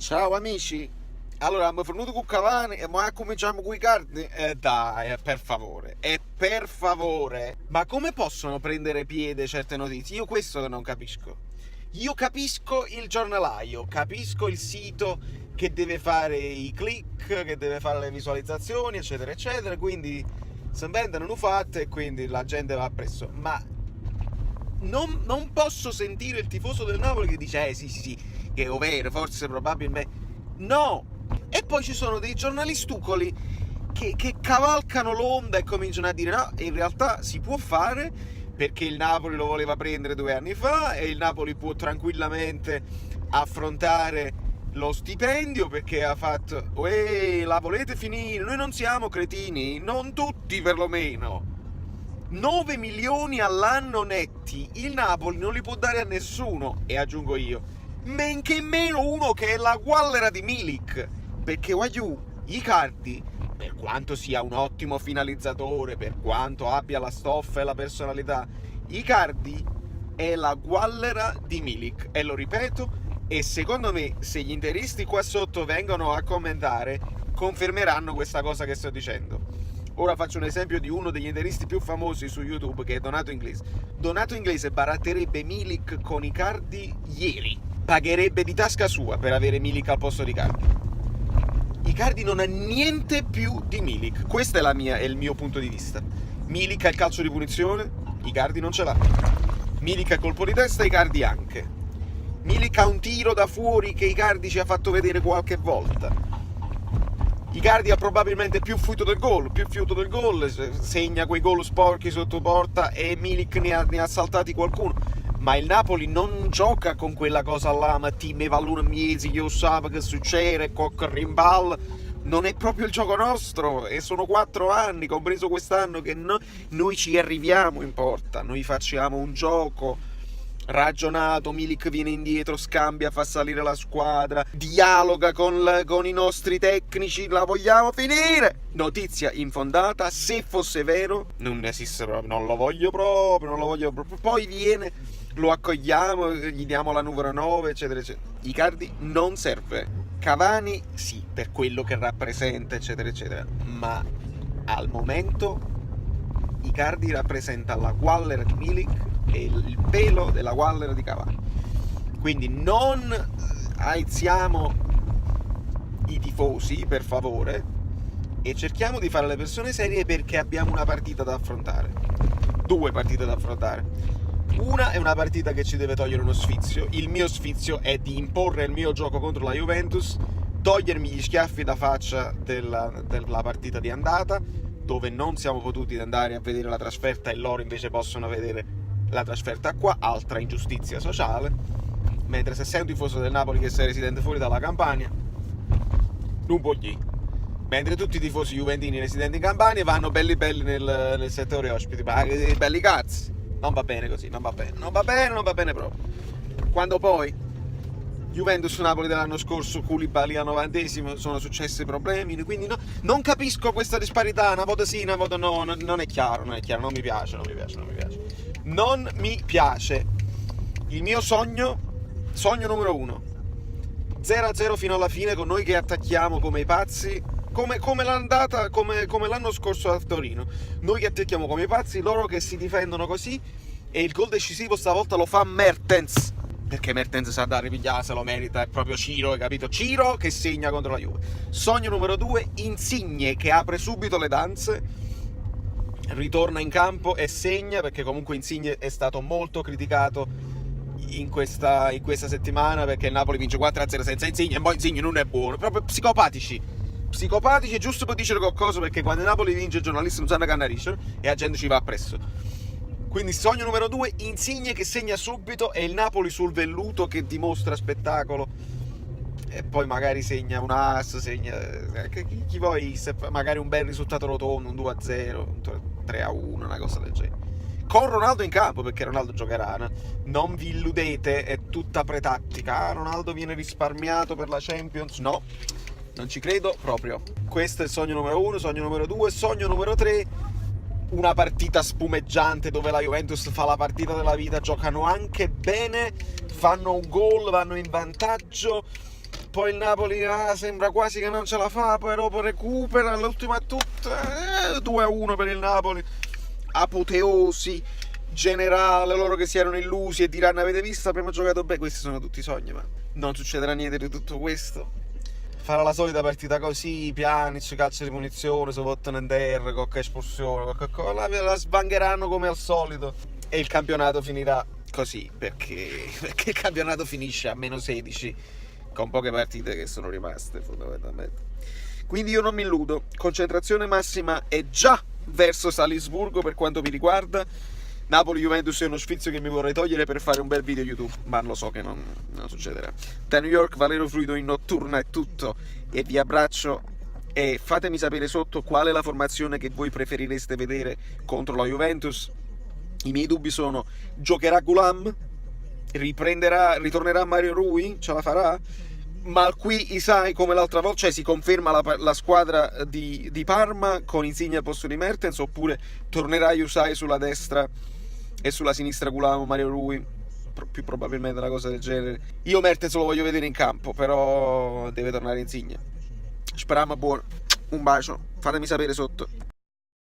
Ciao amici, allora abbiamo finito con Cavani e ora cominciamo con i cardi? Dai, per favore, ma come possono prendere piede certe notizie? Io questo che non capisco. Io capisco il giornalaio, capisco il sito che deve fare i click, che deve fare le visualizzazioni, eccetera, eccetera, quindi se vendono fatte e quindi la gente va appresso, ma non posso sentire il tifoso del Napoli che dice sì, che è vero, forse probabilmente no. E poi ci sono dei giornalistucoli che cavalcano l'onda e cominciano a dire no, in realtà si può fare perché il Napoli lo voleva prendere 2 anni fa e il Napoli può tranquillamente affrontare lo stipendio perché ha fatto la volete finire, noi non siamo cretini, non tutti perlomeno. 9 milioni all'anno netti, il Napoli non li può dare a nessuno, e aggiungo io, men che meno uno che è la guallera di Milik, perché Wagyu, Icardi, per quanto sia un ottimo finalizzatore, per quanto abbia la stoffa e la personalità, Icardi è la guallera di Milik, e lo ripeto, e secondo me se gli interisti qua sotto vengono a commentare, confermeranno questa cosa che sto dicendo. Ora faccio un esempio di uno degli interisti più famosi su YouTube, che è Donato Inglese. Donato Inglese baratterebbe Milik con Icardi ieri. Pagherebbe di tasca sua per avere Milik al posto di Icardi. Icardi non ha niente più di Milik. Questo è il mio punto di vista. Milik ha il calcio di punizione, Icardi non ce l'ha. Milik ha il colpo di testa, Icardi anche. Milik ha un tiro da fuori che Icardi ci ha fatto vedere qualche volta. Icardi ha probabilmente più fiuto del gol, segna quei gol sporchi sotto porta e Milik ne ha saltati qualcuno. Ma il Napoli non gioca con quella cosa là, ma ti me vallone mesi, io so che succede, cocco rimbal. Non è proprio il gioco nostro, e sono 4 anni, compreso quest'anno, che noi ci arriviamo in porta, noi facciamo un gioco ragionato, Milik viene indietro, scambia, fa salire la squadra, dialoga con i nostri tecnici, la vogliamo finire! Notizia infondata, se fosse vero, non esiste proprio, non lo voglio proprio, poi viene, lo accogliamo, gli diamo la numero 9, eccetera, eccetera. Icardi non serve, Cavani sì, per quello che rappresenta, eccetera, eccetera, ma al momento Icardi rappresenta la guallera di Milik e il pelo della guallera di Cavani. Quindi non aiziamo i tifosi, per favore, e cerchiamo di fare le persone serie, perché abbiamo una partita da affrontare. 2 partite da affrontare. Una è una partita che ci deve togliere uno sfizio. Il mio sfizio è di imporre il mio gioco contro la Juventus, togliermi gli schiaffi da faccia della partita di andata, dove non siamo potuti andare a vedere la trasferta e loro invece possono vedere la trasferta qua, altra ingiustizia sociale. Mentre se sei un tifoso del Napoli che sei residente fuori dalla Campania, non può gli. Mentre tutti i tifosi juventini residenti in Campania vanno belli nel settore ospiti, ma belli cazzi. Non va bene così, non va bene proprio. Quando poi Juventus-Napoli dell'anno scorso, Koulibaly al 90esimo, sono successi problemi, quindi non capisco questa disparità, una volta sì, una volta no, non è chiaro, non mi piace. Non mi piace. Il mio sogno numero 1, 0-0 fino alla fine, con noi che attacchiamo come i pazzi, come l'anno scorso a Torino. Noi che attacchiamo come i pazzi, loro che si difendono così, e il gol decisivo stavolta lo fa Mertens, perché Mertens sa dare pigliare, se lo merita, è proprio Ciro, hai capito? Ciro che segna contro la Juve. Sogno numero 2, Insigne che apre subito le danze, ritorna in campo e segna, perché comunque Insigne è stato molto criticato in questa settimana, perché il Napoli vince 4-0 senza Insigne, e poi Insigne non è buono, proprio psicopatici, giusto per dire qualcosa, perché quando il Napoli vince i giornalisti non sanno che annariscono e la gente ci va appresso. Quindi sogno numero 2, Insigne che segna subito e il Napoli sul velluto che dimostra spettacolo, e poi magari segna un as, chi vuoi, magari un bel risultato rotondo, un 2-0, un 3-1, una cosa del genere, con Ronaldo in campo, perché Ronaldo giocherà. Non vi illudete, è tutta pretattica, Ronaldo viene risparmiato per la Champions, no, non ci credo proprio. Questo è il sogno numero 1, sogno numero 2, sogno numero 3, una partita spumeggiante dove la Juventus fa la partita della vita, giocano anche bene, fanno un gol, vanno in vantaggio, poi il Napoli sembra quasi che non ce la fa, poi dopo recupera, l'ultima è tutta 2-1 per il Napoli, apoteosi generale, loro che si erano illusi e diranno avete visto, abbiamo giocato bene, questi sono tutti sogni, ma non succederà niente di tutto questo. Farà la solita partita così, Pjanic, calcio di punizione, su Votten cocca espulsione, la sbangheranno come al solito e il campionato finirà così, perché il campionato finisce a -16 con poche partite che sono rimaste fondamentalmente. Quindi io non mi illudo, concentrazione massima è già verso Salisburgo per quanto mi riguarda. Napoli-Juventus è uno sfizio che mi vorrei togliere per fare un bel video YouTube, ma lo so che non succederà. Da New York, Valerio Fluido in notturna è tutto, e vi abbraccio e fatemi sapere sotto qual è la formazione che voi preferireste vedere contro la Juventus. I miei dubbi sono: giocherà Gulam? Ritornerà Mario Rui? Ce la farà? Ma qui Isai come l'altra volta, cioè si conferma la squadra di Parma con Insigne al posto di Mertens, oppure tornerà Isai sulla destra e sulla sinistra Gulam o Mario Rui? Più probabilmente una cosa del genere. Io Mertens lo voglio vedere in campo, però deve tornare Insigne. Speriamo buono. Un bacio, fatemi sapere sotto.